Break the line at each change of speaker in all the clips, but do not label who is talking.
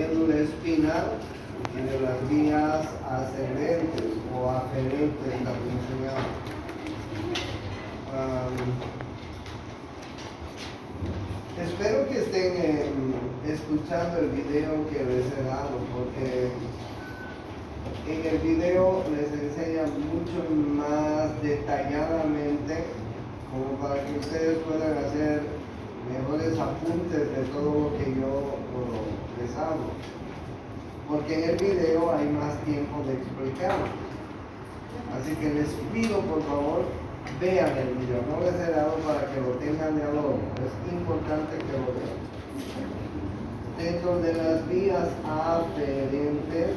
médula espinal y de las vías ascendentes o aferentes también se llama. Espero que estén escuchando el video que les he dado, porque en el video les enseña mucho más detalladamente, como para que ustedes puedan hacer mejores apuntes de todo lo que yo les hablo. Porque en el video hay más tiempo de explicar. Así que les pido, por favor, vean el video. No les he dado para que lo tengan de algo. Es importante que lo vean. Dentro de las vías aferentes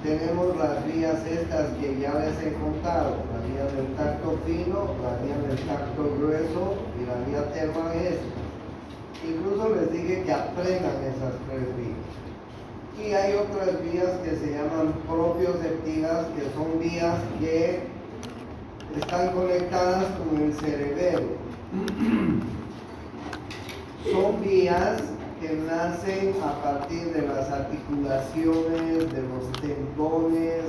tenemos las vías estas que ya les he contado: la vía del tacto fino, la vía del tacto grueso y la vía termagésica. Incluso les dije que aprendan esas tres vías. Y hay otras vías que se llaman propioceptivas, que son vías que están conectadas con el cerebelo. Son vías que nacen a partir de las articulaciones, de los tendones,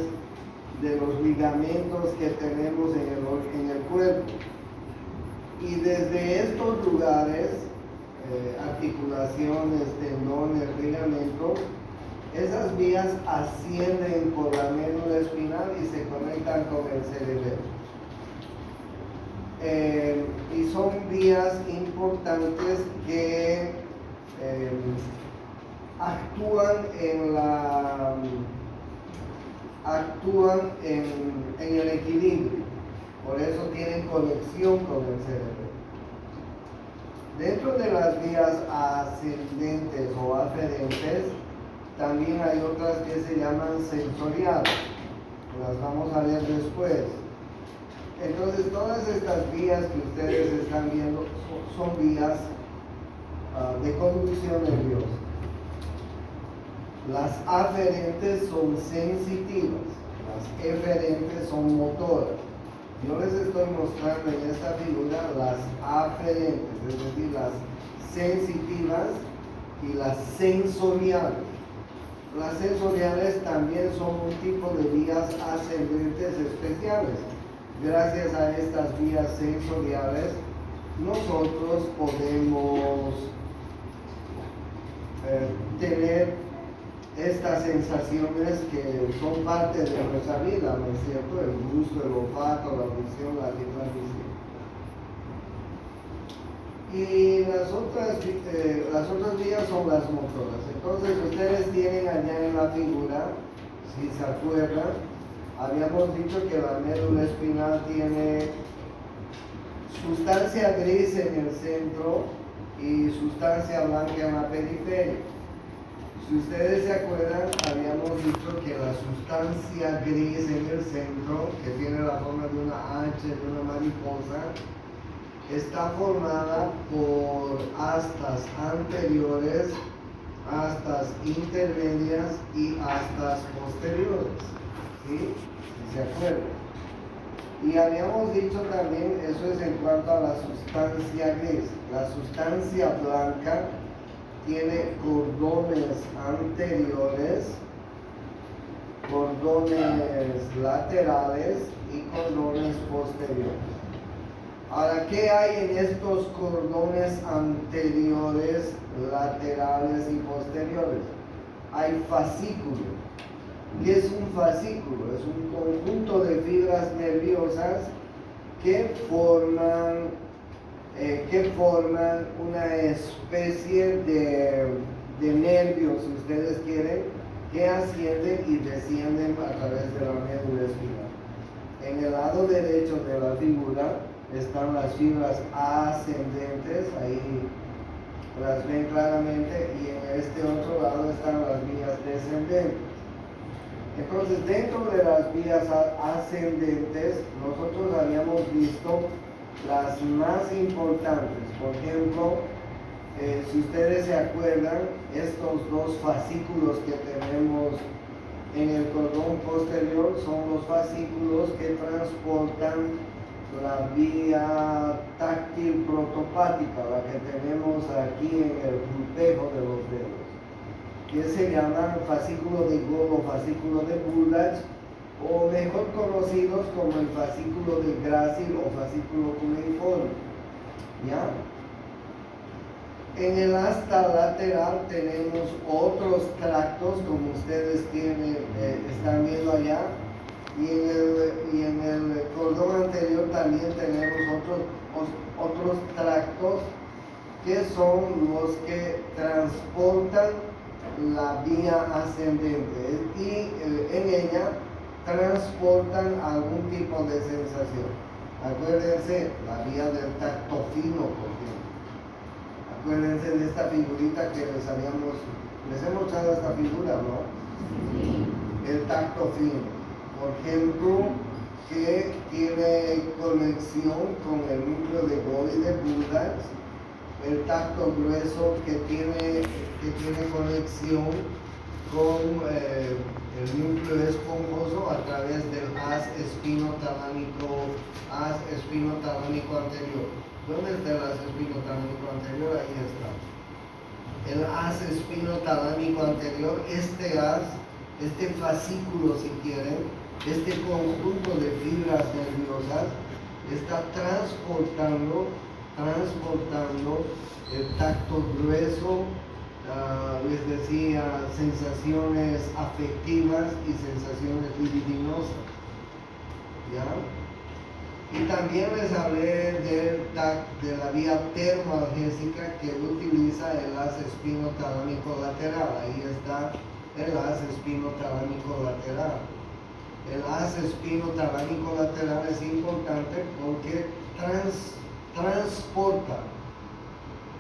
de los ligamentos que tenemos en el cuerpo. Y desde estos lugares, articulaciones, tendones, ligamentos, esas vías ascienden por la médula espinal y se conectan con el cerebelo. Y son vías importantes que actúan en el equilibrio. Por eso tienen conexión con el cerebro. Dentro de las vías ascendentes o aferentes, también hay otras que se llaman sensoriales. Las vamos a ver después. Entonces, todas estas vías que ustedes están viendo son vías de conducción nerviosa. Las aferentes son sensitivas, las eferentes son motoras. Yo les estoy mostrando en esta figura las aferentes, es decir, las sensitivas y las sensoriales. Las sensoriales también son un tipo de vías ascendentes especiales. Gracias a estas vías sensoriales, nosotros podemos tener estas sensaciones que son parte de nuestra vida, ¿no es cierto? El gusto, el olfato, la visión, la visión. Y las otras vías son las motoras. Entonces, ustedes tienen allá en la figura, si se acuerdan, habíamos dicho que la médula espinal tiene sustancia gris en el centro y sustancia blanca en la periferia. Si ustedes se acuerdan, habíamos dicho que la sustancia gris en el centro, que tiene la forma de una H, de una mariposa, está formada por astas anteriores, astas intermedias y astas posteriores. ¿Sí? Si se acuerdan. Y habíamos dicho también, eso es en cuanto a la sustancia gris. La sustancia blanca tiene cordones anteriores, cordones laterales y cordones posteriores. Ahora, ¿qué hay en estos cordones anteriores, laterales y posteriores? Hay fascículo. ¿Qué es un fascículo? Es un conjunto de fibras nerviosas que forman una especie de nervios, si ustedes quieren, que ascienden y descienden a través de la médula espinal. En el lado derecho de la figura están las fibras ascendentes, ahí las ven claramente, y en este otro lado están las vías descendentes. Entonces, dentro de las vías ascendentes, nosotros habíamos visto las más importantes. Por ejemplo, si ustedes se acuerdan, estos dos fascículos que tenemos en el cordón posterior son los fascículos que transportan la vía táctil protopática, la que tenemos aquí en el putejo de los dedos. que se llaman fascículo de Gall o fascículo de Bulldage, o mejor conocidos como el fascículo de Gracil o fascículo cuneiforme. ¿Ya? En el asta lateral tenemos otros tractos, como ustedes están viendo allá, y en el cordón anterior también tenemos otros tractos que son los que transportan la vía ascendente y en ella transportan algún tipo de sensación. Acuérdense, la vía del tacto fino, por ejemplo. Acuérdense de esta figurita que les he mostrado esta figura, ¿no? Sí. El tacto fino, por ejemplo, que tiene conexión con el núcleo de Gall y de Bulldage. El tacto grueso que tiene conexión con el núcleo esponjoso a través del haz espinotalámico anterior. ¿Dónde está el haz espinotalámico anterior? Ahí está. El haz espinotalámico anterior, este fascículo, si quieren, este conjunto de fibras nerviosas está transportando el tacto grueso, les decía, sensaciones afectivas y sensaciones libidinosas. ¿Ya? Y también les hablé de la vía termoalgésica que utiliza el haz espinotalámico lateral. Ahí está el haz espinotalámico lateral. El haz espinotalámico lateral es importante porque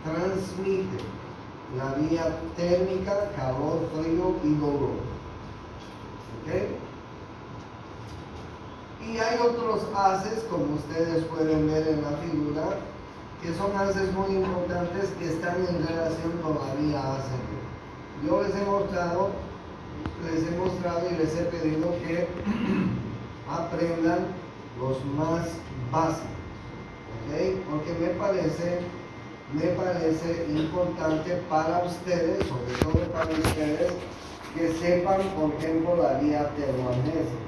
transmite la vía térmica, calor, frío y dolor. ¿Ok? Y hay otros haces, como ustedes pueden ver en la figura, que son haces muy importantes que están en relación con la vía ascendente. Yo les he mostrado y les he pedido que aprendan los más básicos. ¿Okay? Porque me parece importante para ustedes, sobre todo para ustedes, que sepan, por ejemplo, la vía termoalgésica.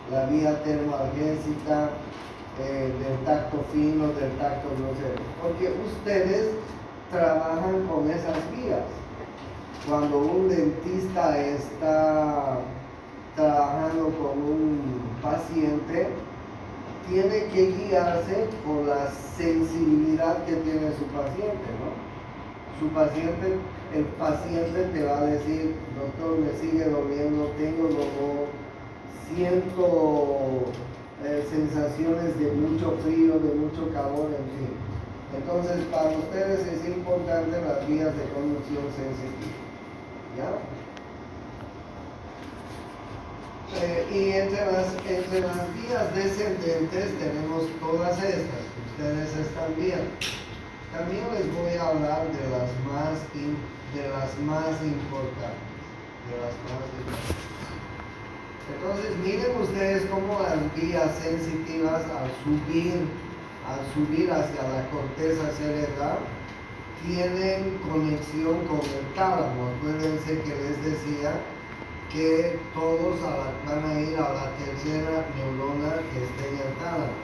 La vía termoalgésica, del tacto fino, del tacto grosero. Porque ustedes trabajan con esas vías. Cuando un dentista está trabajando con un paciente, tiene que guiarse por la sensibilidad que tiene su paciente, ¿no? El paciente te va a decir, doctor, me sigue doliendo, tengo dolor, siento sensaciones de mucho frío, de mucho calor, en fin. Entonces, para ustedes es importante las vías de conducción sensitiva. ¿Ya? Y entre las vías descendentes tenemos todas estas que ustedes están viendo. También les voy a hablar de las más importantes. Entonces miren ustedes cómo las vías sensitivas al subir hacia la corteza cerebral tienen conexión con el tálamo. Acuérdense que les decía que todos van a ir a la tercera neurona que esté en el tálamo,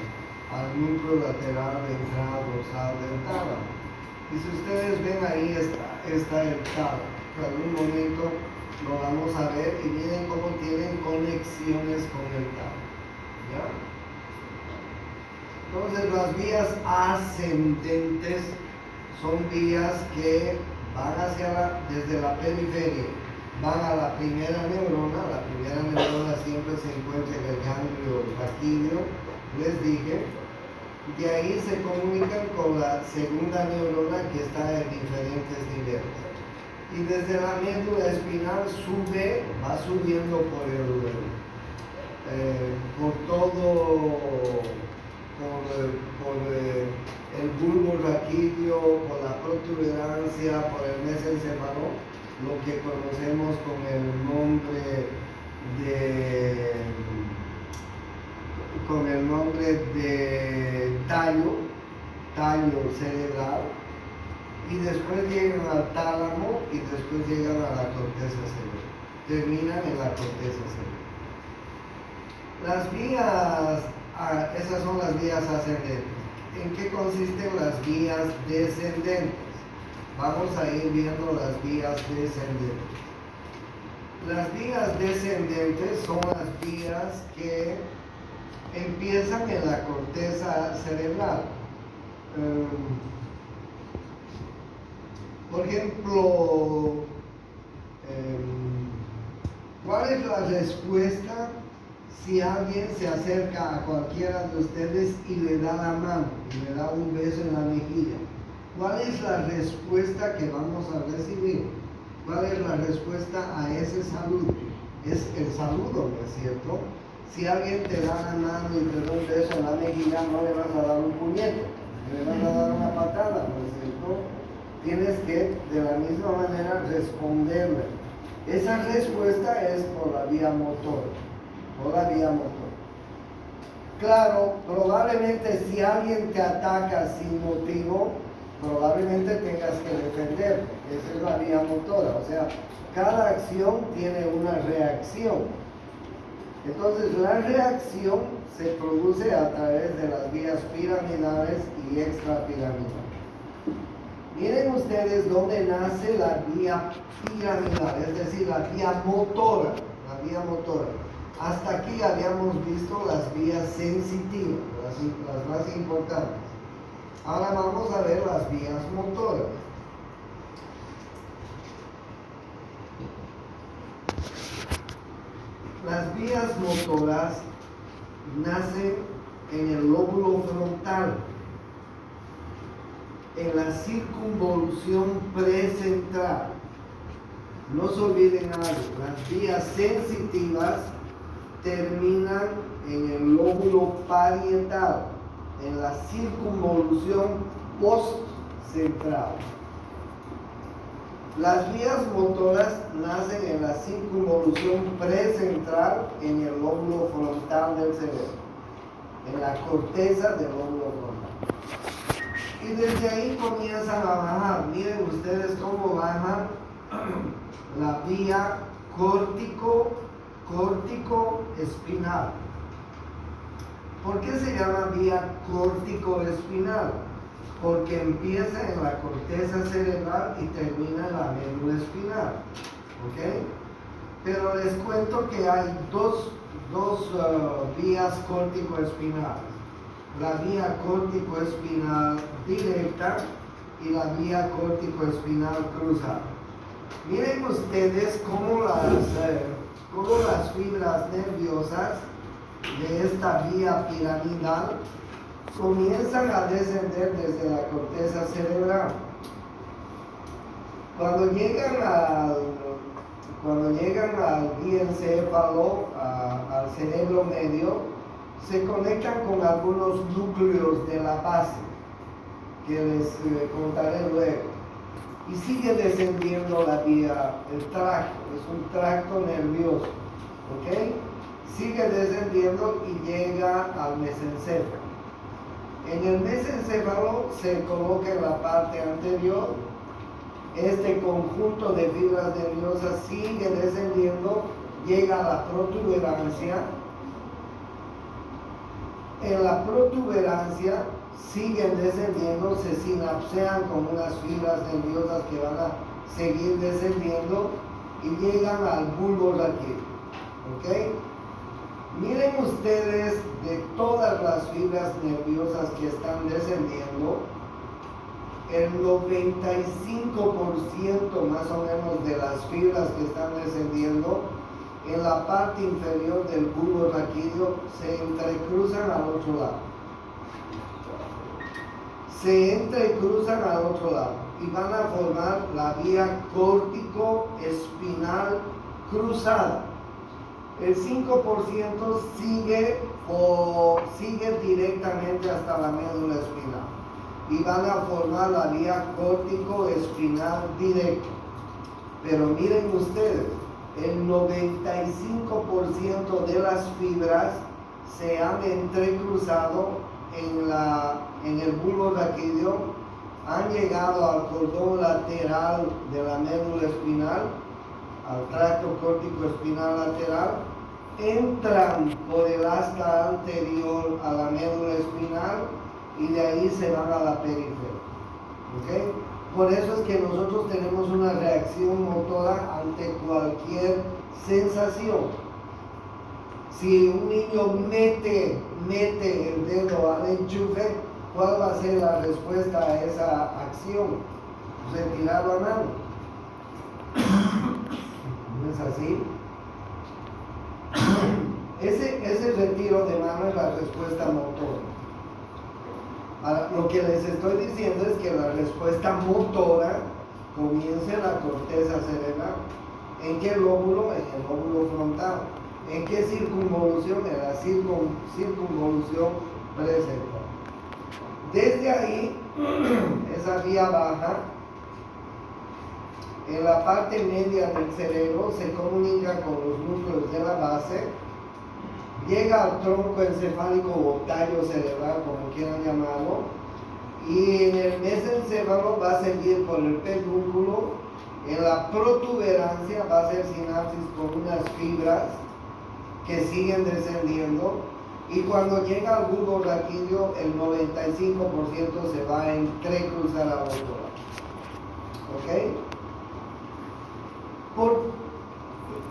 al núcleo lateral ventral dorsal del tálamo. Y si ustedes ven ahí está el tálamo. En algún momento lo vamos a ver y miren cómo tienen conexiones con el tálamo. ¿Ya? Entonces las vías ascendentes son vías que van desde la periferia, van a la primera neurona. La primera neurona siempre se encuentra en el ganglio raquídeo, les dije. De ahí se comunican con la segunda neurona que está en diferentes niveles. Y desde la médula espinal va subiendo por el bulbo raquídeo, por la protuberancia, por el mesencéfalo, lo que conocemos con el nombre de tallo cerebral. y después llegan al tálamo y después llegan a la corteza cerebral. Terminan en la corteza cerebral. Las vías, esas son las vías ascendentes. ¿En qué consisten las vías descendentes? Vamos a ir viendo las vías descendentes. Las vías descendentes son las vías que empiezan en la corteza cerebral. Por ejemplo, ¿cuál es la respuesta si alguien se acerca a cualquiera de ustedes y le da la mano y le da un beso en la mejilla? ¿Cuál es la respuesta que vamos a recibir? ¿Cuál es la respuesta a ese saludo? Es el saludo, ¿no es cierto? Si alguien te da la mano y te da un beso en la mejilla, no le vas a dar un puñete, le vas a dar una patada, ¿no es cierto? Tienes que, de la misma manera, responderle. Esa respuesta es por la vía motora. Por la vía motora. Claro, probablemente si alguien te ataca sin motivo, probablemente tengas que defenderte. Esa es la vía motora. O sea, cada acción tiene una reacción. Entonces, la reacción se produce a través de las vías piramidales y extrapiramidales. Miren ustedes dónde nace la vía piramidal, es decir, la vía motora. La vía motora. Hasta aquí habíamos visto las vías sensitivas, las más importantes. Ahora vamos a ver las vías motoras. Las vías motoras nacen en el lóbulo frontal, en la circunvolución precentral. No se olviden algo, las vías sensitivas terminan en el lóbulo parietal, en la circunvolución postcentral. Las vías motoras nacen en la circunvolución precentral, en el lóbulo frontal del cerebro, en la corteza del lóbulo frontal. Y desde ahí comienzan a bajar. Miren ustedes cómo bajan la vía córtico-espinal. ¿Por qué se llama vía córtico-espinal? Porque empieza en la corteza cerebral y termina en la médula espinal. ¿Ok? Pero les cuento que hay dos vías córtico-espinales. La vía córtico-espinal directa y la vía córtico-espinal cruzada. Miren ustedes cómo las fibras nerviosas de esta vía piramidal comienzan a descender desde la corteza cerebral. Cuando llegan al diencéfalo, al cerebro medio, se conectan con algunos núcleos de la base, que les contaré luego. Y sigue descendiendo la vía, el tracto, es un tracto nervioso, ¿ok? Sigue descendiendo y llega al mesencéfalo. En el mesencéfalo se coloca en la parte anterior. Este conjunto de fibras nerviosas sigue descendiendo, llega a la protuberancia. En la protuberancia siguen descendiendo, se sinapsean con unas fibras nerviosas que van a seguir descendiendo y llegan al bulbo raquídeo. ¿Ok? Miren ustedes, de todas las fibras nerviosas que están descendiendo, el 95% más o menos de las fibras que están descendiendo en la parte inferior del bulbo raquídeo se entrecruzan al otro lado. Se entrecruzan al otro lado y van a formar la vía córtico-espinal cruzada. El 5% sigue directamente hasta la médula espinal y van a formar la vía córtico-espinal directa. Pero miren ustedes, el 95% de las fibras se han entrecruzado en el bulbo raquídeo han llegado al cordón lateral de la médula espinal, al tracto córtico espinal lateral, entran por el asta anterior a la médula espinal y de ahí se van a la periferia. ¿Okay? Por eso es que nosotros tenemos una reacción motora ante cualquier sensación. Si un niño mete el dedo al enchufe, ¿cuál va a ser la respuesta a esa acción? Retirar la mano. ¿No es así? Ese retiro de mano es la respuesta motora. Ahora, lo que les estoy diciendo es que la respuesta motora comienza en la corteza cerebral. ¿En qué lóbulo? En el lóbulo frontal. ¿En qué circunvolución? En la circunvolución preceptal. Desde ahí, esa vía baja, en la parte media del cerebro, se comunica con los núcleos de la base, llega al tronco encefálico o tallo cerebral, como quieran llamarlo, y en el mesencéfalo va a seguir por el pedúnculo. En la protuberancia va a ser sinapsis con unas fibras que siguen descendiendo, y cuando llega al bulbo raquídeo, el 95% se va a entrecruzar la motora. ¿Ok?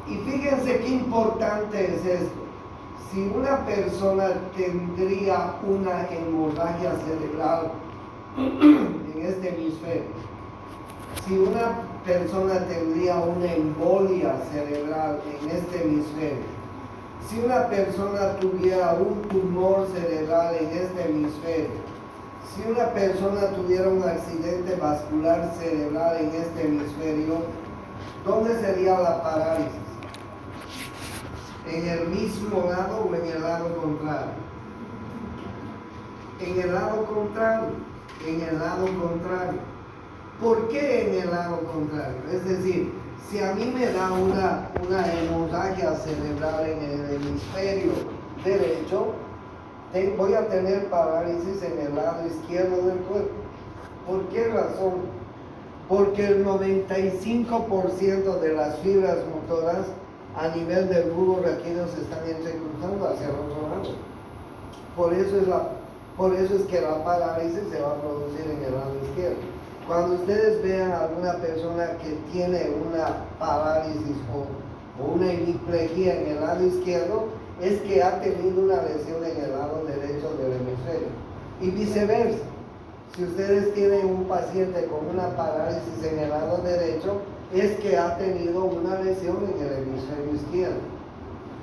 Y fíjense qué importante es esto. Si una persona tendría una hemorragia cerebral en este hemisferio, si una persona tendría una embolia cerebral en este hemisferio, si una persona tuviera un tumor cerebral en este hemisferio, si una persona tuviera un accidente vascular cerebral en este hemisferio, ¿dónde sería la parálisis? ¿En el mismo lado o en el lado contrario? En el lado contrario. En el lado contrario. ¿Por qué en el lado contrario? Es decir, si a mí me da una hemorragia cerebral en el hemisferio derecho, voy a tener parálisis en el lado izquierdo del cuerpo. ¿Por qué razón? Porque el 95% de las fibras motoras a nivel del bulbo raquídeo se están entrecruzando hacia el otro lado. Por eso es que la parálisis se va a producir en el lado izquierdo. Cuando ustedes vean a alguna persona que tiene una parálisis o una hemiplegia en el lado izquierdo, es que ha tenido una lesión en el lado derecho del hemisferio. Y viceversa. Si ustedes tienen un paciente con una parálisis en el lado derecho, es que ha tenido una lesión en el hemisferio izquierdo.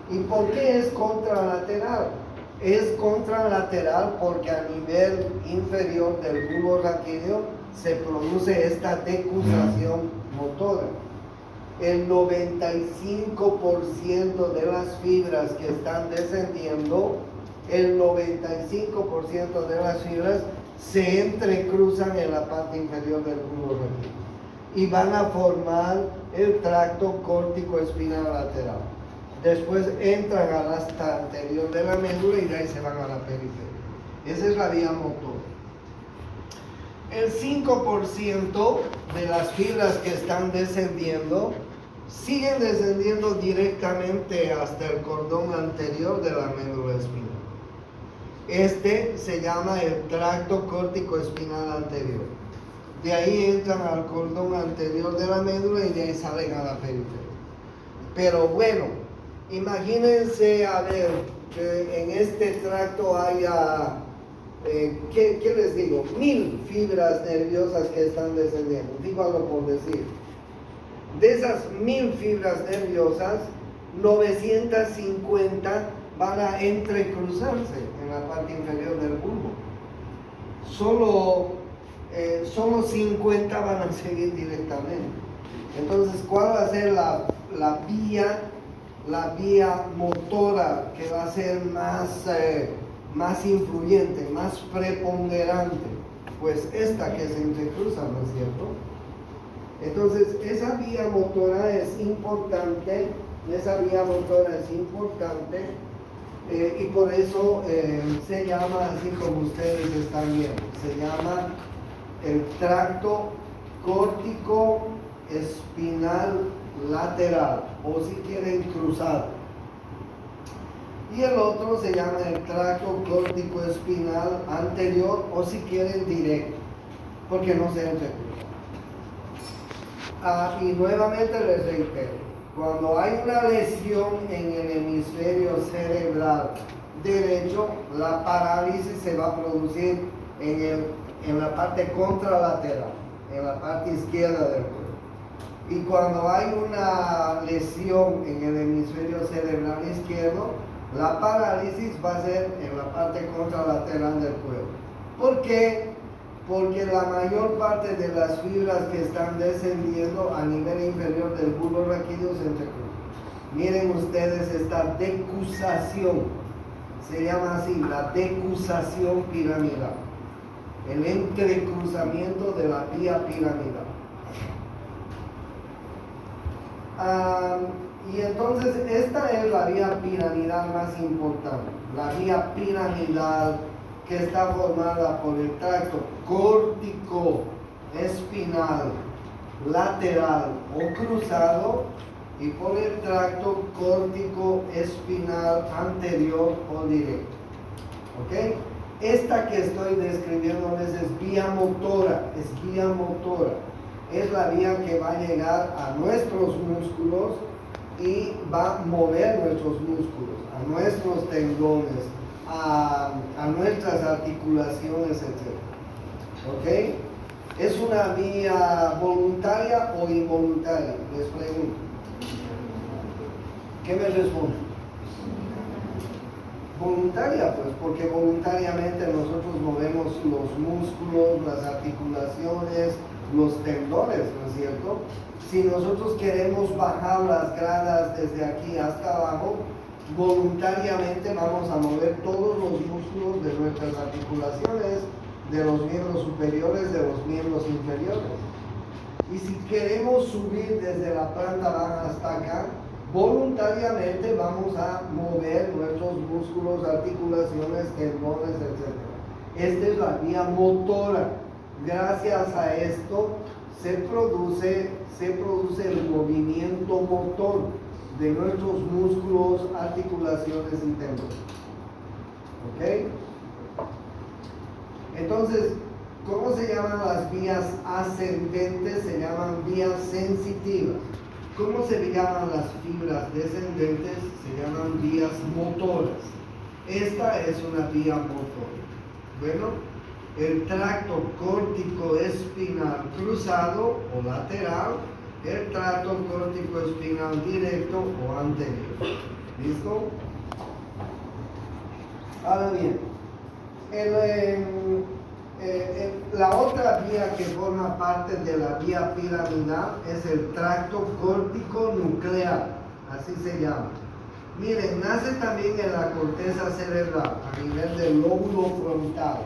¿Y por qué es contralateral? Es contralateral porque a nivel inferior del bulbo raquídeo se produce esta decusación motora. El 95% de las fibras que están descendiendo, el 95% de las fibras se entrecruzan en la parte inferior del bulbo raquídeo y van a formar el tracto córtico espinal lateral. Después entran al asta anterior de la médula y de ahí se van a la periferia. Esa es la vía motora. El 5% de las fibras que están descendiendo siguen descendiendo directamente hasta el cordón anterior de la médula espinal. Este se llama el tracto córtico espinal anterior. De ahí entran al cordón anterior de la médula y de ahí salen a la periferia. Pero bueno, imagínense a ver que en este tracto haya, ¿qué les digo? 1000 fibras nerviosas que están descendiendo, dígalo por decir. De esas 1000 fibras nerviosas, 950 van a entrecruzarse en la parte inferior del bulbo. Solo 50 van a seguir directamente. Entonces, ¿cuál va a ser la vía motora que va a ser más influyente, más preponderante? Pues esta que se entrecruza, ¿no es cierto? Entonces, esa vía motora es importante, y por eso se llama así como ustedes están viendo, se llama el tracto córtico espinal lateral, o si quieren cruzado. Y el otro se llama el tracto córtico espinal anterior, o si quieren directo, porque no se entrecruza. Y nuevamente les reitero, cuando hay una lesión en el hemisferio cerebral derecho, la parálisis se va a producir en la parte contralateral, en la parte izquierda del cuerpo. Y cuando hay una lesión en el hemisferio cerebral izquierdo, la parálisis va a ser en la parte contralateral del cuerpo. ¿Por qué? Porque la mayor parte de las fibras que están descendiendo a nivel inferior del bulbo raquídeo se entrecruzan. Miren ustedes esta decusación, se llama así, la decusación piramidal, el entrecruzamiento de la vía piramidal. Y entonces esta es la vía piramidal más importante, la vía piramidal que está formada por el tracto córtico espinal lateral o cruzado y por el tracto córtico espinal anterior o directo. ¿Ok? Esta que estoy describiéndoles es vía motora, es la vía que va a llegar a nuestros músculos y va a mover nuestros músculos, a nuestros tendones, a nuestras articulaciones, etc. ¿Ok? ¿Es una vía voluntaria o involuntaria? Les pregunto. ¿Qué me responden? Voluntaria, pues, porque voluntariamente nosotros movemos los músculos, las articulaciones, los tendones, ¿no es cierto? Si nosotros queremos bajar las gradas desde aquí hasta abajo, voluntariamente vamos a mover todos los músculos de nuestras articulaciones, de los miembros superiores, de los miembros inferiores. Y si queremos subir desde la planta baja hasta acá, voluntariamente vamos a mover nuestros músculos, articulaciones, tendones, etc. Esta es la vía motora. Gracias a esto se produce el movimiento motor de nuestros músculos, articulaciones y tendones. ¿Ok? Entonces, ¿cómo se llaman las vías ascendentes? Se llaman vías sensitivas. ¿Cómo se llaman las fibras descendentes? Se llaman vías motoras. Esta es una vía motora. Bueno, el tracto córtico espinal cruzado o lateral, el tracto córtico espinal directo o anterior. ¿Listo? Ahora bien, la otra vía que forma parte de la vía piramidal es el tracto córtico nuclear, así se llama. Miren, nace también en la corteza cerebral, a nivel del lóbulo frontal.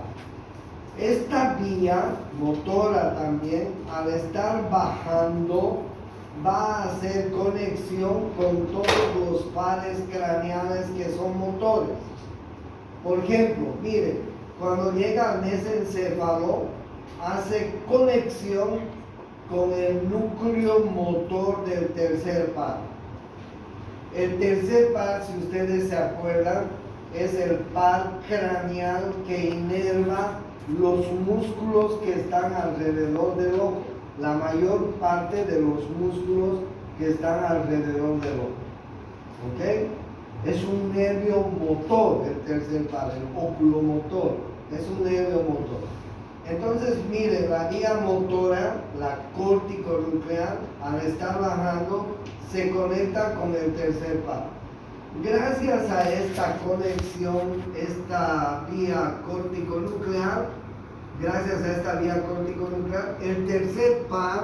Esta vía motora también, al estar bajando, va a hacer conexión con todos los pares craneales que son motores. Por ejemplo, miren, cuando llega al mesencéfalo, hace conexión con el núcleo motor del tercer par. El tercer par, si ustedes se acuerdan, es el par craneal que inerva los músculos que están alrededor del ojo, la mayor parte de los músculos que están alrededor del ojo. ¿Ok? Es un nervio motor el tercer par, el oculomotor, es un nervio motor. Entonces, mire, la vía motora, la córtico-nuclear, al estar bajando, se conecta con el tercer par. Gracias a esta conexión, esta vía córtico-nuclear, el tercer par,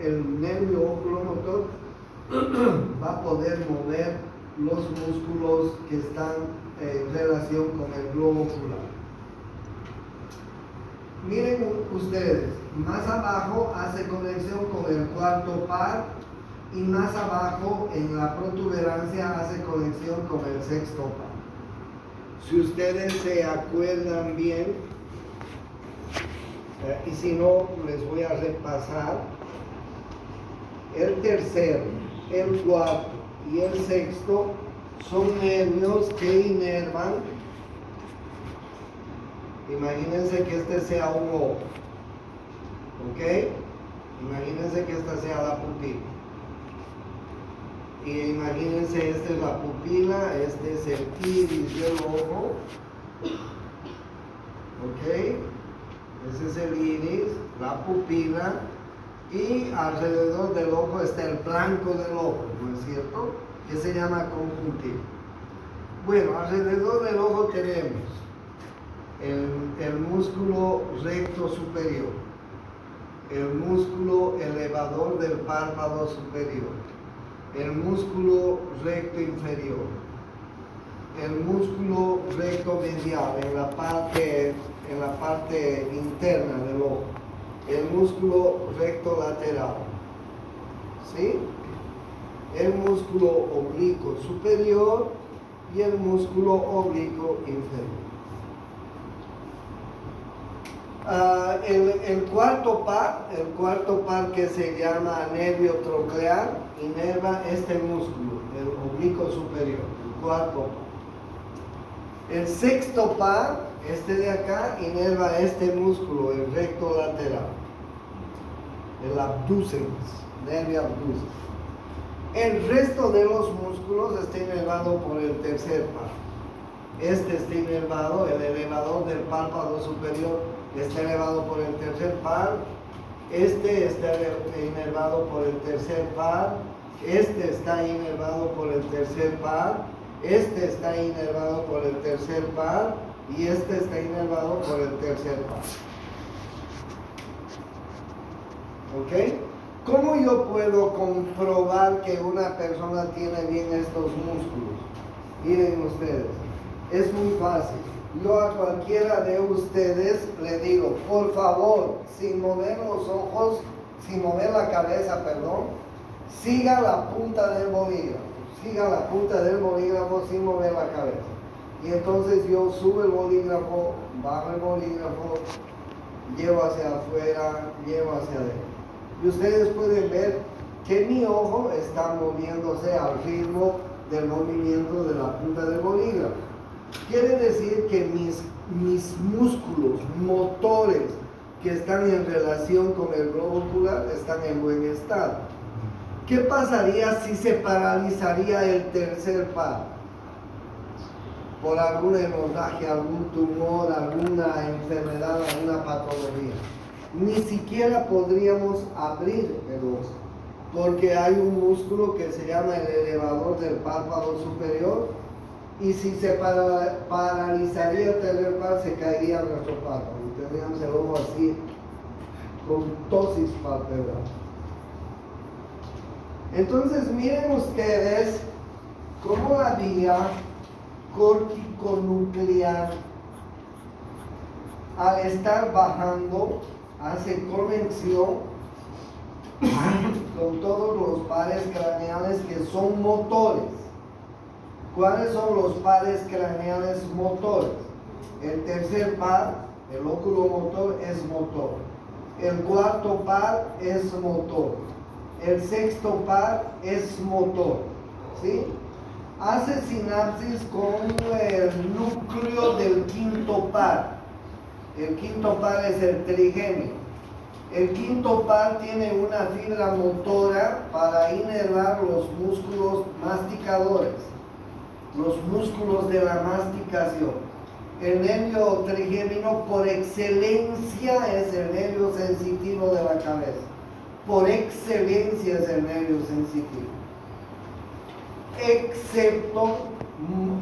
el nervio oculomotor, va a poder mover los músculos que están en relación con el globo ocular. Miren ustedes, más abajo hace conexión con el cuarto par y más abajo en la protuberancia hace conexión con el sexto par. Si ustedes se acuerdan bien, Y si no, les voy a repasar. El tercero, el cuarto y el sexto son nervios que inervan. Imagínense que este sea un ojo, ¿ok? Imagínense que esta sea la pupila. Y imagínense, esta es la pupila, este es el iris del ojo, ¿ok? Ese es el iris, la pupila, y alrededor del ojo está el blanco del ojo, ¿no es cierto? Que se llama conjuntiva. Bueno, alrededor del ojo tenemos el músculo recto superior, el músculo elevador del párpado superior, el músculo recto inferior, el músculo recto medial en la parte interna del ojo, el músculo recto lateral, ¿sí? El músculo oblicuo superior y el músculo oblicuo inferior. El cuarto par que se llama nervio troclear, inerva este músculo, el oblicuo superior, el cuarto par. El sexto par, este de acá, inerva este músculo, el recto lateral, el abducens, nervio abducens. El resto de los músculos está inervado por el tercer par. Este está inervado, el elevador del párpado superior está elevado por el tercer par. Este está inervado por el tercer par. Este está inervado por el tercer par. Este está inervado por el tercer par. Y este está inervado por el tercer par. ¿Ok? ¿Cómo yo puedo comprobar que una persona tiene bien estos músculos? Miren ustedes, es muy fácil. Yo a cualquiera de ustedes le digo, por favor, sin mover los ojos, sin mover la cabeza, perdón, siga la punta del bolígrafo. Siga la punta del bolígrafo sin mover la cabeza. Y entonces yo subo el bolígrafo, bajo el bolígrafo, llevo hacia afuera, llevo hacia adentro. Y ustedes pueden ver que mi ojo está moviéndose al ritmo del movimiento de la punta del bolígrafo. Quiere decir que mis músculos motores que están en relación con el globo ocular están en buen estado. ¿Qué pasaría si se paralizaría el tercer par? Por alguna hemorragia, algún tumor, alguna enfermedad, alguna patología. Ni siquiera podríamos abrir el ojo, porque hay un músculo que se llama el elevador del párpado superior, y si se paralizaría el tercer par, se caería nuestro párpado y tendríamos el ojo así, con ptosis palpebral. Entonces miren ustedes cómo la vía corticonuclear, al estar bajando, hace conexión con todos los pares craneales que son motores. ¿Cuáles son los pares craneales motores? El tercer par, el óculo motor, es motor. El cuarto par es motor. El sexto par es motor. ¿Sí? Hace sinapsis con el núcleo del quinto par. El quinto par es el trigémino. El quinto par tiene una fibra motora para inervar los músculos masticadores, los músculos de la masticación. El nervio trigémino por excelencia es el nervio sensitivo de la cabeza. Por excelencia es el nervio sensitivo. Excepto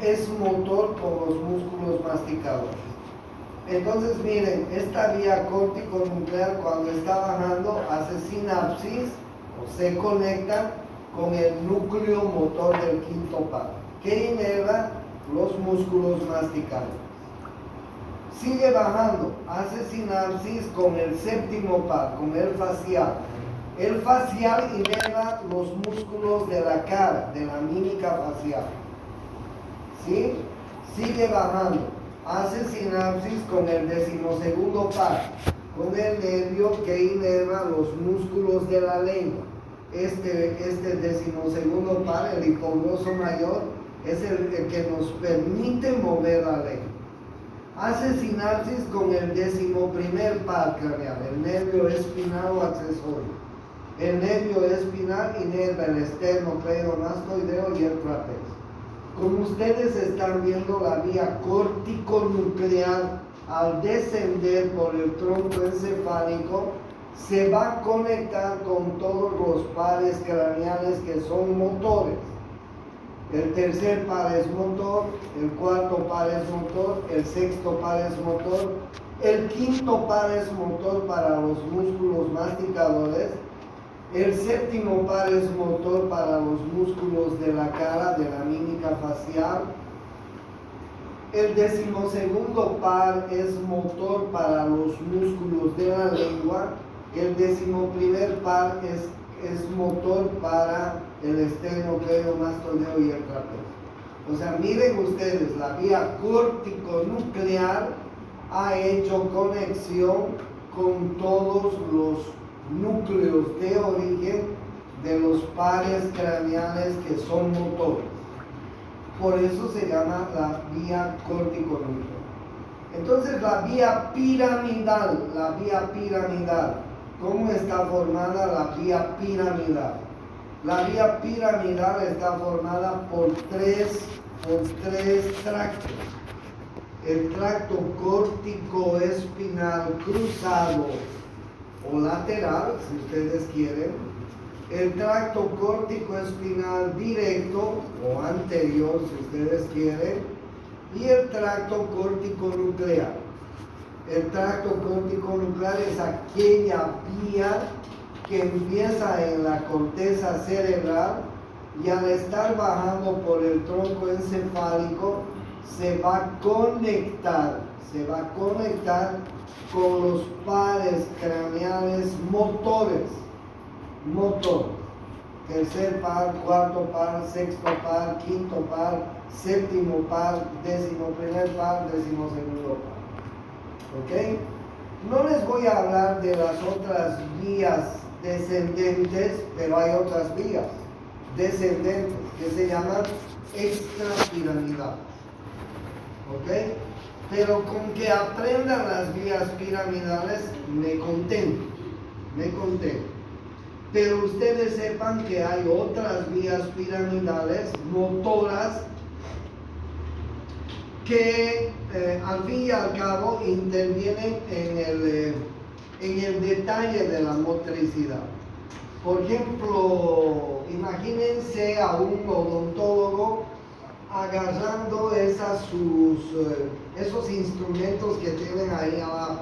es motor por los músculos masticadores. Entonces miren, esta vía corticonuclear cuando está bajando hace sinapsis o se conecta con el núcleo motor del quinto par, que inerva los músculos masticadores. Sigue bajando, hace sinapsis con el séptimo par, con el facial. El facial inerva los músculos de la cara, de la mímica facial. ¿Sí? Sigue bajando, hace sinapsis con el decimosegundo par. con el nervio que inerva los músculos de la lengua. Este decimosegundo par, el hipogloso mayor, es el que nos permite mover la lengua. Hace sinapsis con el decimoprimer par craneal, el nervio espinal o accesorio. El nervio espinal inerva el esternocleidomastoideo y el trapecio. Como ustedes están viendo, la vía córtico-nuclear, al descender por el tronco encefálico, se va a conectar con todos los pares craneales que son motores. El tercer par es motor, el cuarto par es motor, el sexto par es motor, el quinto par es motor para los músculos masticadores, el séptimo par es motor para los músculos de la cara, de la mímica facial. El decimosegundo par es motor para los músculos de la lengua. El decimoprimer par es motor para el esternocleidomastoideo y el trapecio. O sea, miren ustedes, la vía córtico-nuclear ha hecho conexión con todos los núcleos de origen de los pares craneales que son motores. Por eso se llama la vía córtico-nuclear. Entonces la vía piramidal, ¿cómo está formada la vía piramidal? La vía piramidal está formada por tres tractos. El tracto córtico-espinal cruzado o lateral, si ustedes quieren. El tracto córtico-espinal directo o anterior, si ustedes quieren. Y el tracto córtico-nuclear. El tracto córtico-nuclear es aquella vía que empieza en la corteza cerebral y al estar bajando por el tronco encefálico se va a conectar con los pares craneales motores. Tercer par, cuarto par, sexto par, quinto par, séptimo par, decimoprimer par, decimosegundo par. ¿Ok? No les voy a hablar de las otras vías descendentes, pero hay otras vías descendentes que se llaman extrapiramidales. ¿Ok? Pero con que aprendan las vías piramidales me contento. Pero ustedes sepan que hay otras vías piramidales motoras que al fin y al cabo intervienen en el detalle de la motricidad. Por ejemplo, imagínense a un odontólogo agarrando esos instrumentos que tienen ahí abajo,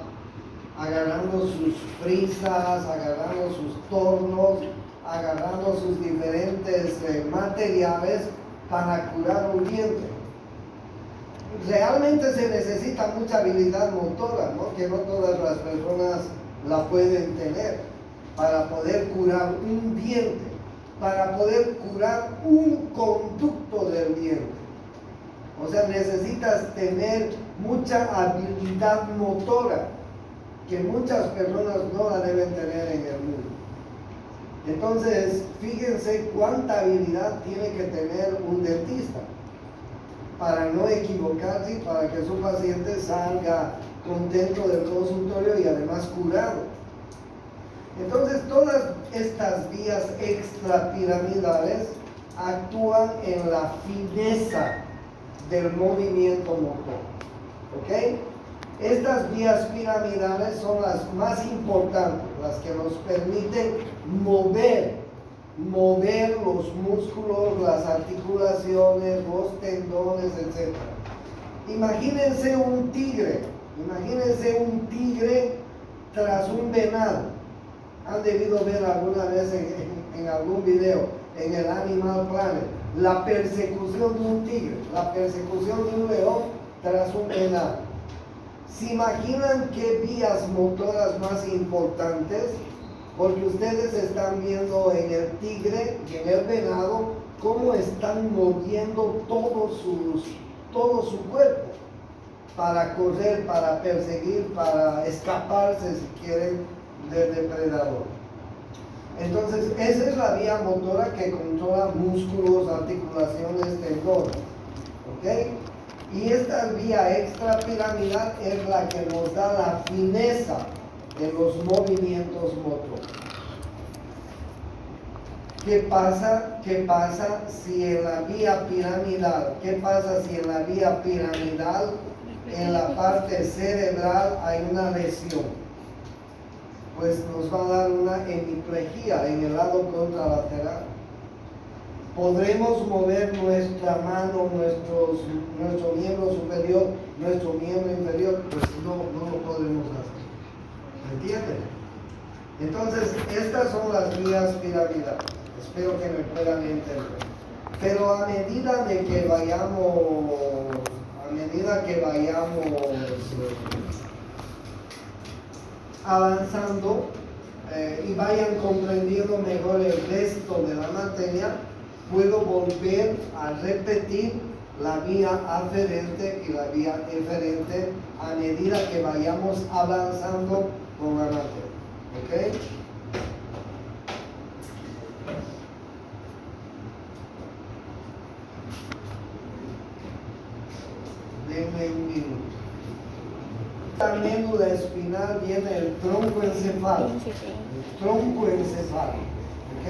agarrando sus frisas, agarrando sus tornos, agarrando sus diferentes materiales para curar un diente. Realmente se necesita mucha habilidad motora, ¿no? Que no todas las personas la pueden tener para poder curar un diente, para poder curar un conducto del diente. O sea, necesitas tener mucha habilidad motora que muchas personas no la deben tener en el mundo. Entonces, fíjense cuánta habilidad tiene que tener un dentista para no equivocarse y para que su paciente salga contento del consultorio y además curado. Entonces, todas estas vías extrapiramidales actúan en la fineza del movimiento motor. ¿Ok? Estas vías piramidales son las más importantes, las que nos permiten mover los músculos, las articulaciones, los tendones, etc. Imagínense un tigre tras un venado. Han debido ver alguna vez en algún video en el Animal Planet la persecución de un tigre, la persecución de un león tras un venado. ¿Se imaginan qué vías motoras más importantes? Porque ustedes están viendo en el tigre y en el venado cómo están moviendo todo su cuerpo. para correr, para perseguir, para escaparse, si quieren, del depredador. Entonces, esa es la vía motora que controla músculos, articulaciones, tendones. ¿Ok? Y esta vía extrapiramidal es la que nos da la fineza de los movimientos motores. ¿Qué pasa si en la vía piramidal, en la parte cerebral hay una lesión? Pues nos va a dar una hemiplegia en el lado contralateral. Podremos mover nuestra mano, nuestro miembro superior, nuestro miembro inferior, pues no lo podremos hacer. ¿Entienden? Entonces, estas son las vías piramidales. Espero que me puedan entender. Pero a medida que vayamos avanzando y vayan comprendiendo mejor el resto de la materia, puedo volver a repetir la vía aferente y la vía eferente a medida que vayamos avanzando con la materia. ¿Ok? Denme un minuto. La médula espinal viene el tronco encefálico. El tronco encefálico. ¿Ok?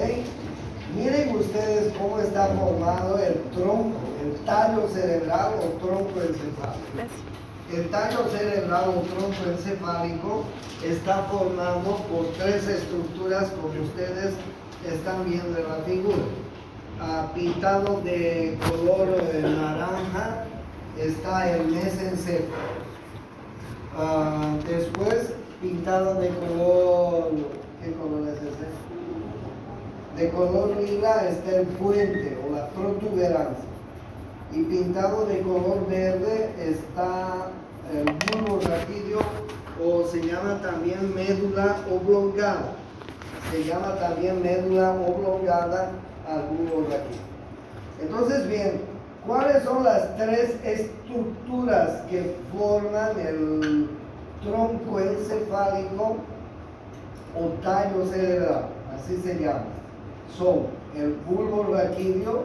Miren ustedes cómo está formado el tronco, el tallo cerebral o tronco encefálico. El tallo cerebral o tronco encefálico está formado por tres estructuras, como ustedes están viendo en la figura. Pintado de color naranja está el mesencéfalo. Después, pintado de color, ¿qué color es ese? De color lila está el puente o la protuberancia. Y pintado de color verde está el bulbo raquídeo, o se llama también médula oblongada. Se llama también médula oblongada al bulbo raquídeo. Entonces, bien, ¿cuáles son las tres estructuras que forman el tronco encefálico o tallo cerebral? Así se llama. Son el bulbo raquídeo,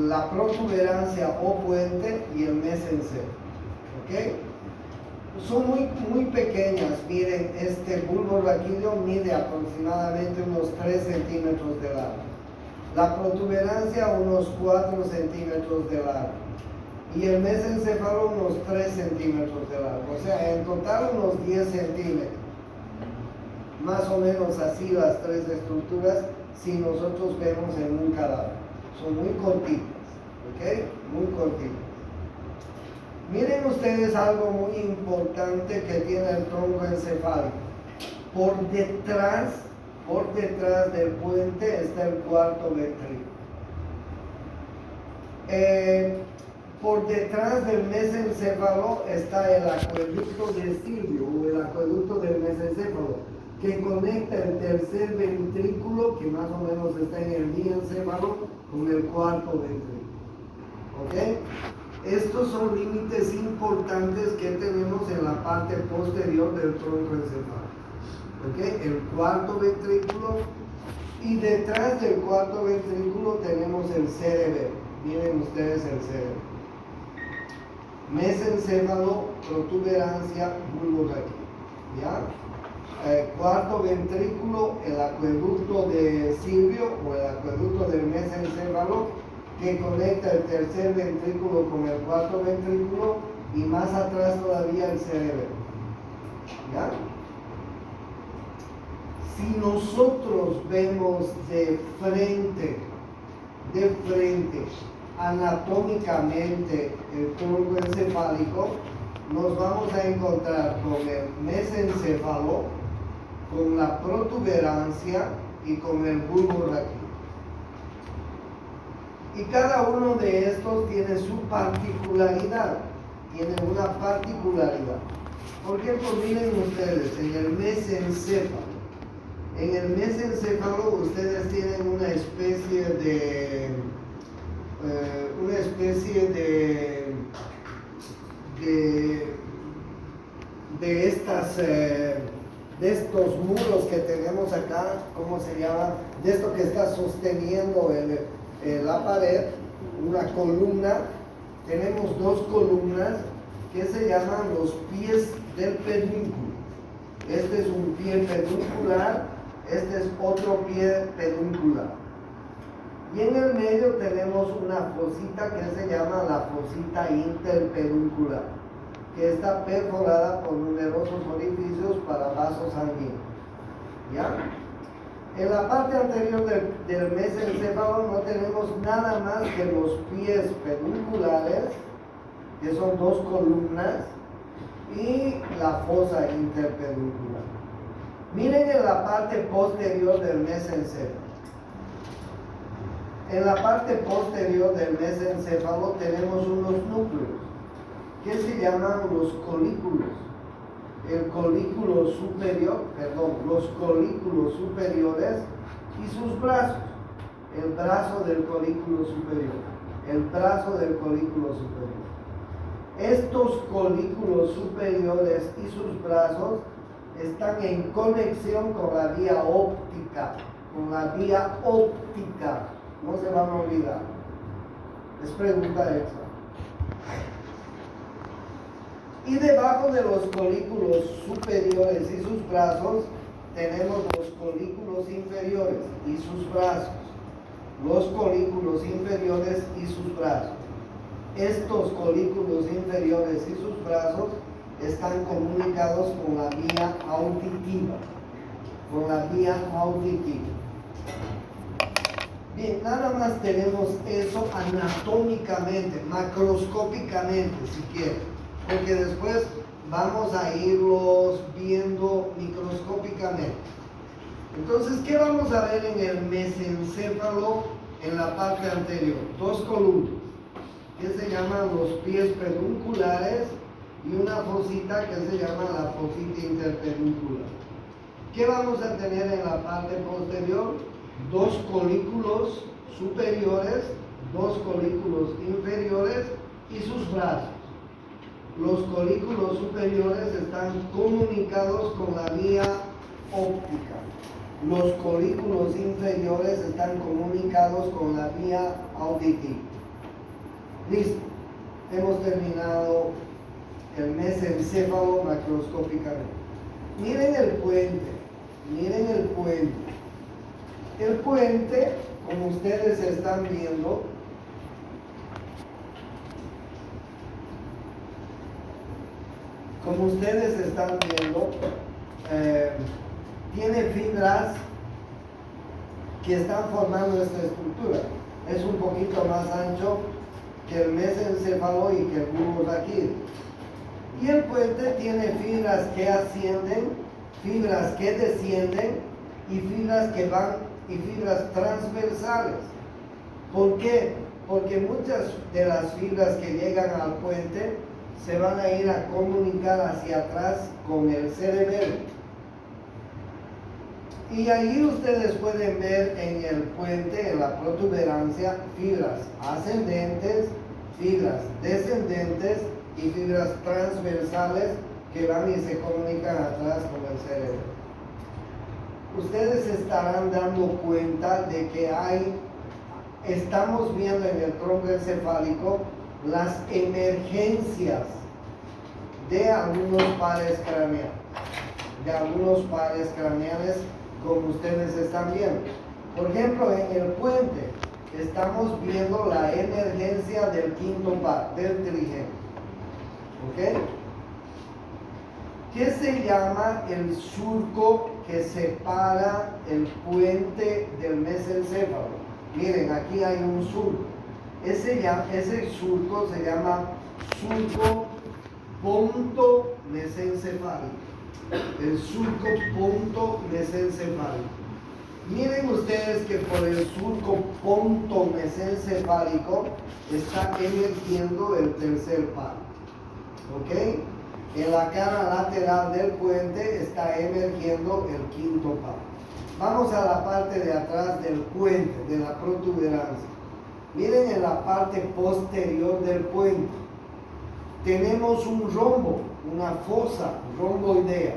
la protuberancia o puente y el mesencéfalo. ¿Ok? Son muy pequeñas. Miren, este bulbo raquídeo mide aproximadamente unos 3 centímetros de largo. La protuberancia unos 4 centímetros de largo. Y el mesencéfalo unos 3 centímetros de largo. O sea, en total unos 10 centímetros. Más o menos así las tres estructuras si nosotros vemos en un cadáver. Son muy cortitas, ¿ok? Muy cortitas. Miren ustedes algo muy importante que tiene el tronco encefálico. Por detrás del puente está el cuarto ventrículo. Por detrás del mesencéfalo está el acueducto de Silvio o el acueducto del mesencéfalo, que conecta el tercer ventrículo, que más o menos está en el diencéfalo, con el cuarto ventrículo. ¿Ok? Estos son límites importantes que tenemos en la parte posterior del tronco encefálico. ¿Ok? El cuarto ventrículo, y detrás del cuarto ventrículo tenemos el cerebelo. Miren ustedes el cerebelo. Mesencéfalo, protuberancia, bulbo raquídeo. ¿Ya? Cuarto ventrículo, el acueducto de Silvio o el acueducto del mesencéfalo, que conecta el tercer ventrículo con el cuarto ventrículo, y más atrás todavía el cerebelo. ¿Ya? Si nosotros vemos de frente, anatómicamente el tronco encefálico, nos vamos a encontrar con el mesencéfalo, con la protuberancia y con el bulbo raquídeo. Y cada uno de estos tiene su particularidad, tiene una particularidad. Por ejemplo, miren ustedes, en el mesencéfalo ustedes tienen una especie de de estos muros que tenemos acá, ¿cómo se llama? De esto que está sosteniendo la pared, una columna. Tenemos dos columnas que se llaman los pies del pedúnculo. Este es un pie peduncular, este es otro pie peduncular. Y en el medio tenemos una fosita que se llama la fosita interpeduncular, que está perforada por numerosos orificios para vasos sanguíneos. ¿Ya? En la parte anterior del mesencéfalo no tenemos nada más que los pies pedunculares, que son dos columnas, y la fosa interpeduncular. Miren en la parte posterior del mesencéfalo. En la parte posterior del mesencéfalo tenemos unos núcleos que se llaman los colículos. El colículo superior, los colículos superiores y sus brazos. El brazo del colículo superior. El brazo del colículo superior. Estos colículos superiores y sus brazos están en conexión con la vía óptica. Con la vía óptica. No se van a olvidar. Es pregunta extra. Y debajo de los colículos superiores y sus brazos tenemos los colículos inferiores y sus brazos. Los colículos inferiores y sus brazos. Estos colículos inferiores y sus brazos están comunicados con la vía auditiva. Con la vía auditiva. Bien, nada más tenemos eso anatómicamente, macroscópicamente, si quieren. Porque después vamos a irlos viendo microscópicamente. Entonces, ¿qué vamos a ver en el mesencéfalo en la parte anterior? Dos columnas, que se llaman los pies pedunculares, y una fosita que se llama la fosita interpeduncular. ¿Qué vamos a tener en la parte posterior? Dos colículos superiores, dos colículos inferiores y sus brazos. Los colículos superiores están comunicados con la vía óptica. Los colículos inferiores están comunicados con la vía auditiva. Listo. Hemos terminado el mesencéfalo macroscópicamente. Miren el puente. Miren el puente. El puente, como ustedes están viendo, tiene fibras que están formando esta estructura. Es un poquito más ancho que el mesencéfalo y que el bulbo aquí. Y el puente tiene fibras que ascienden, fibras que descienden y fibras que van y fibras transversales. ¿Por qué? Porque muchas de las fibras que llegan al puente se van a ir a comunicar hacia atrás con el cerebelo. Y ahí ustedes pueden ver en el puente, en la protuberancia, fibras ascendentes, fibras descendentes y fibras transversales que van y se comunican atrás con el cerebro. Ustedes estarán dando cuenta de que estamos viendo en el tronco encefálico las emergencias de algunos pares craneales, como ustedes están viendo. Por ejemplo, en el puente estamos viendo la emergencia del quinto par, del trigémino. ¿Ok? ¿Qué se llama el surco que separa el puente del mesencéfalo? Miren, aquí hay un surco. Ese surco se llama surco pontomesencefálico. El surco pontomesencefálico. Miren ustedes que por el surco pontomesencefálico está emergiendo el tercer par. ¿Ok? En la cara lateral del puente está emergiendo el quinto par. Vamos a la parte de atrás del puente, de la protuberancia. Miren en la parte posterior del puente. tenemos un rombo, una fosa romboidea.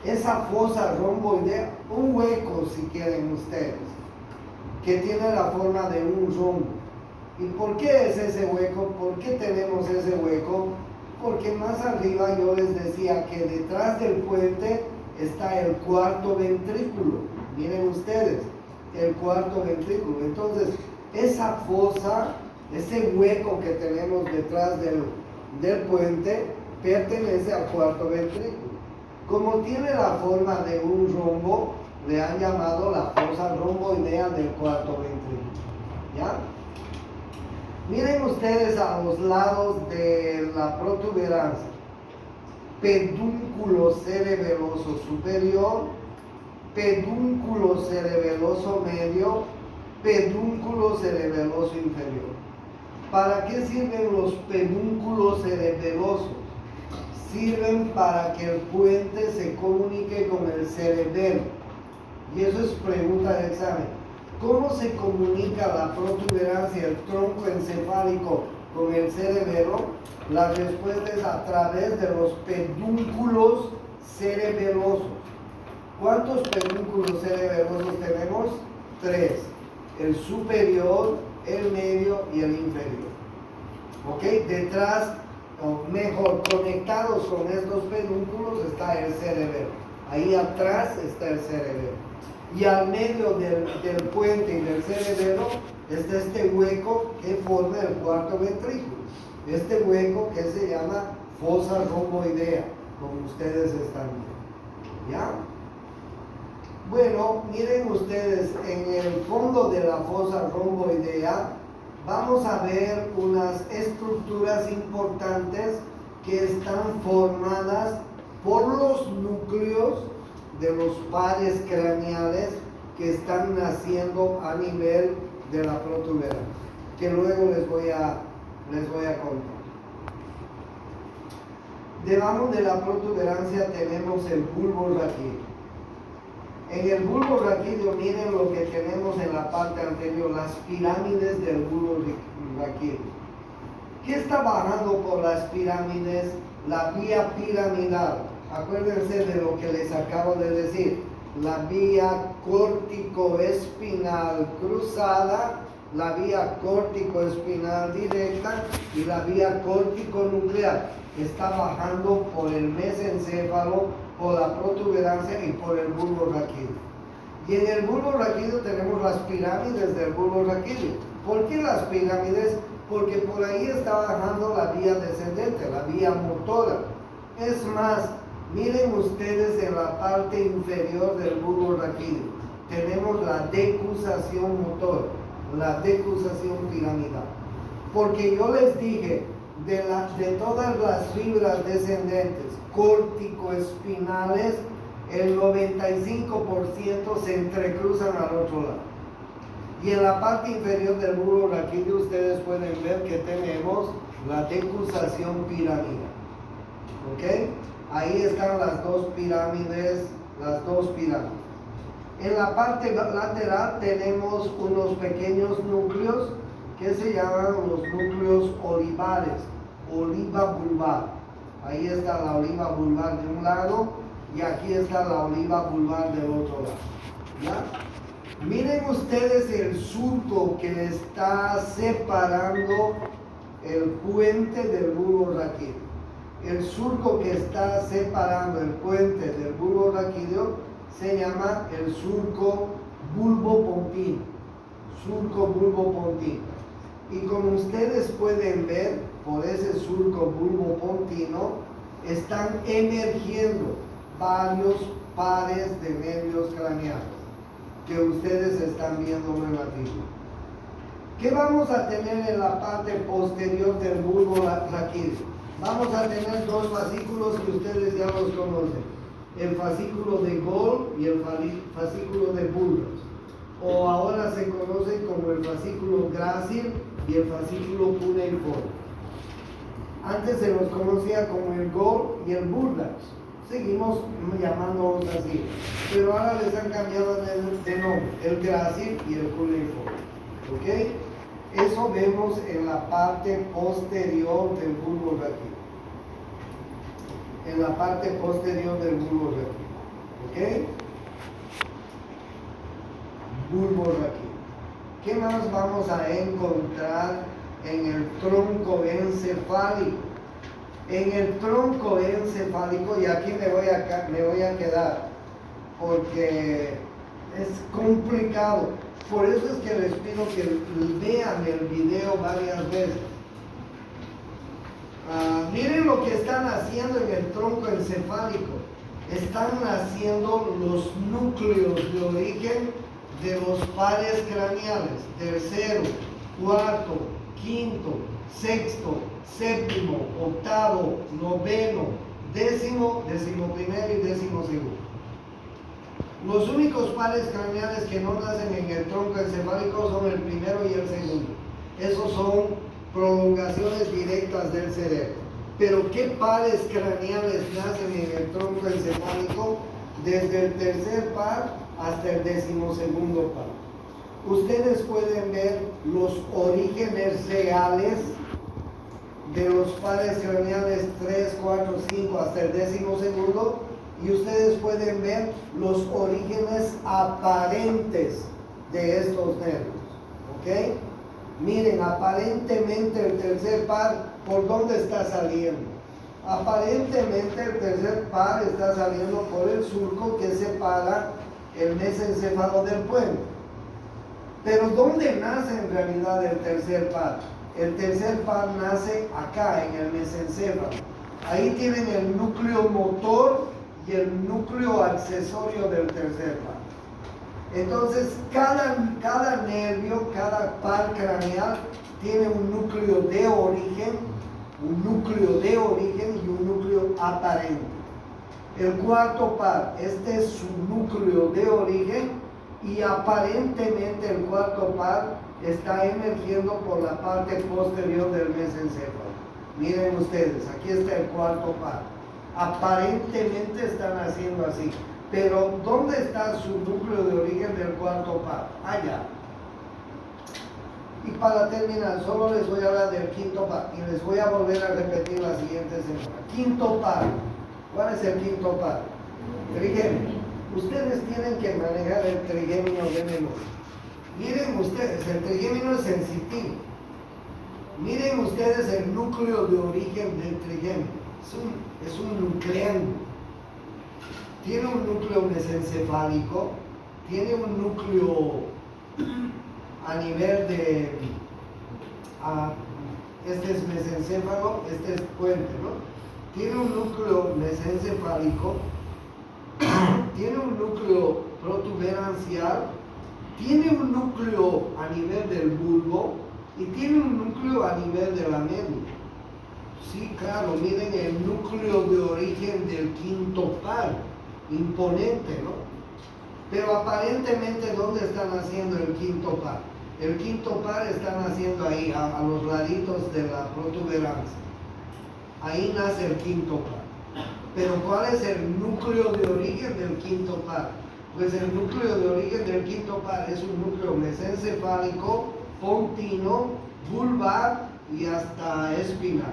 Esa fosa romboidea, un hueco si quieren ustedes, que tiene la forma de un rombo. ¿Y por qué es ese hueco? ¿Por qué tenemos ese hueco? Porque más arriba yo les decía que detrás del puente está el cuarto ventrículo. Miren ustedes, el cuarto ventrículo. Entonces, esa fosa, ese hueco que tenemos detrás del puente, pertenece al cuarto ventrículo. Como tiene la forma de un rombo, le han llamado la fosa romboidea del cuarto ventrículo. ¿Ya? Miren ustedes a los lados de la protuberancia: pedúnculo cerebeloso superior, pedúnculo cerebeloso medio, pedúnculo cerebeloso inferior. ¿Para qué sirven los pedúnculos cerebelosos? Sirven para que el puente se comunique con el cerebelo. Y eso es pregunta de examen. ¿Cómo se comunica la protuberancia, el tronco encefálico, con el cerebelo? La respuesta es a través de los pedúnculos cerebelosos. ¿Cuántos pedúnculos cerebelosos tenemos? 3. El superior, el medio y el inferior. ¿Ok? Detrás, o mejor, conectados con estos pedúnculos está el cerebelo. Ahí atrás está el cerebelo. Y al medio del puente y del cerebelo está este hueco que forma el cuarto ventrículo. Este hueco que se llama fosa romboidea, como ustedes están viendo. ¿Ya? Bueno, miren ustedes, en el fondo de la fosa romboidea vamos a ver unas estructuras importantes que están formadas por los núcleos de los pares craneales que están naciendo a nivel de la protuberancia, que luego les voy a contar. Debajo de la protuberancia tenemos el bulbo raquídeo. En el bulbo raquídeo, miren lo que tenemos en la parte anterior, las pirámides del bulbo raquídeo. ¿Qué está bajando por las pirámides? La vía piramidal. Acuérdense de lo que les acabo de decir. La vía córtico-espinal cruzada, la vía córtico-espinal directa y la vía córtico-nuclear. Está bajando por el mesencéfalo, por la protuberancia y por el bulbo raquídeo. Y en el bulbo raquídeo tenemos las pirámides del bulbo raquídeo. ¿Por qué las pirámides? Porque por ahí está bajando la vía descendente, la vía motora. Es más, miren ustedes en la parte inferior del bulbo raquídeo. Tenemos la decusación motora, la decusación piramidal. Porque yo les dije, de todas las fibras descendentes córtico-espinales, el 95% se entrecruzan al otro lado. Y en la parte inferior del bulbo raquídeo ustedes pueden ver que tenemos la decusación piramidal. ¿Ok? Ahí están las dos pirámides, En la parte lateral tenemos unos pequeños núcleos que se llaman los núcleos olivares, oliva vulvar. Ahí está la oliva vulvar de un lado y aquí está la oliva vulvar del otro lado. ¿Ya? Miren ustedes el surco que está separando el puente del bulbo raquídeo. El surco que está separando el puente del bulbo raquídeo se llama el surco bulbopontino. Surco bulbopontino. Y como ustedes pueden ver, por ese surco bulbopontino están emergiendo varios pares de nervios craneales que ustedes están viendo relativo. ¿Qué vamos a tener en la parte posterior del bulbo raquídeo? Vamos a tener dos fascículos que ustedes ya los conocen: el fascículo de Gol y el fascículo de Burgos, o ahora se conoce como el fascículo grácil y el fascículo cuneiforme. Antes se los conocía como el Gol y el Burgos. Seguimos llamándolos así, pero ahora les han cambiado de nombre: el grácil y el cuneiforme. ¿Ok? Eso vemos en la parte posterior del bulbo raquídeo. En la parte posterior del bulbo raquídeo. ¿Ok? Bulbo raquídeo. ¿Qué más vamos a encontrar en el tronco encefálico? En el tronco encefálico, y aquí me voy a quedar, porque es complicado. Por eso es que les pido que vean el video varias veces. Miren lo que están haciendo en el tronco encefálico. Están haciendo los núcleos de origen de los pares craneales: tercero, cuarto, quinto, sexto, séptimo, octavo, noveno, décimo, decimoprimero y decimosegundo. Los únicos pares craneales que no nacen en el tronco encefálico son el primero y el segundo. Esos son prolongaciones directas del cerebro. Pero ¿qué pares craneales nacen en el tronco encefálico? Desde el tercer par hasta el decimosegundo par. Ustedes pueden ver los orígenes reales de los pares craneales 3, 4, 5 hasta el decimosegundo, y ustedes pueden ver los orígenes aparentes de estos nervios. ¿Ok? Miren, aparentemente el tercer par, ¿por dónde está saliendo? Aparentemente el tercer par está saliendo por el surco que separa el mesencéfalo del puente. Pero ¿dónde nace en realidad el tercer par? El tercer par nace acá, en el mesencéfalo. Ahí tienen el núcleo motor y el núcleo accesorio del tercer par. Entonces, cada nervio, cada par craneal tiene un núcleo de origen y un núcleo aparente. El cuarto par, este es su núcleo de origen, y aparentemente el cuarto par está emergiendo por la parte posterior del mesencéfalo. Miren ustedes, aquí está el cuarto par. Aparentemente están haciendo así, pero ¿dónde está su núcleo de origen del cuarto par? Allá. Y para terminar, solo les voy a hablar del quinto par y les voy a volver a repetir la siguiente semana. Quinto par. ¿Cuál es el quinto par? Trigémino. Ustedes tienen que manejar el trigémino de memoria. Miren ustedes, el trigémino es sensitivo. Miren ustedes el núcleo de origen del trigémino. Es un nucleángulo. Tiene un núcleo mesencefálico, tiene un núcleo a nivel de, este es mesencéfalo, este es puente, ¿no? Tiene un núcleo mesencefálico, tiene un núcleo protuberancial, tiene un núcleo a nivel del bulbo y tiene un núcleo a nivel de la médula. Sí, claro, miren el núcleo de origen del quinto par, imponente, ¿no? Pero aparentemente, ¿dónde están haciendo el quinto par? El quinto par están haciendo ahí, a los laditos de la protuberancia. Ahí nace el quinto par. Pero ¿cuál es el núcleo de origen del quinto par? Pues el núcleo de origen del quinto par es un núcleo mesencefálico, pontino, vulvar y hasta espinal.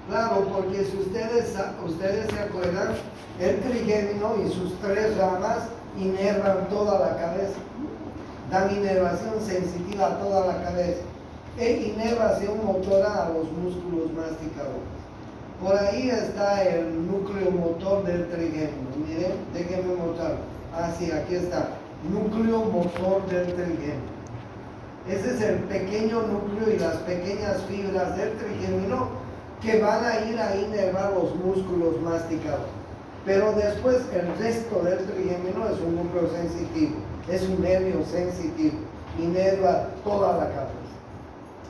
Claro, porque si ustedes se acuerdan, el trigémino y sus tres ramas inervan toda la cabeza, dan inervación sensitiva a toda la cabeza e inervación motora a los músculos masticadores. Por ahí está el núcleo motor del trigémino. Miren, déjenme mostrar. Sí, aquí está, núcleo motor del trigémino. Ese es el pequeño núcleo y las pequeñas fibras del trigémino que van a ir a inervar los músculos masticadores. Pero después el resto del trigémino es un núcleo sensitivo, es un nervio sensitivo, inerva toda la cabeza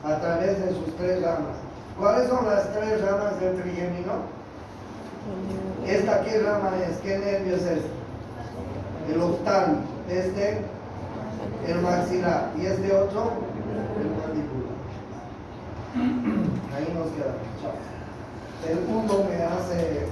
a través de sus tres ramas. ¿Cuáles son las tres ramas del trigémino? ¿Esta qué rama es? ¿Qué nervio es este? El oftálmico. Este, el maxilar. ¿Y este otro? El mandibular. Ahí nos quedamos. Chao. El 1 me hace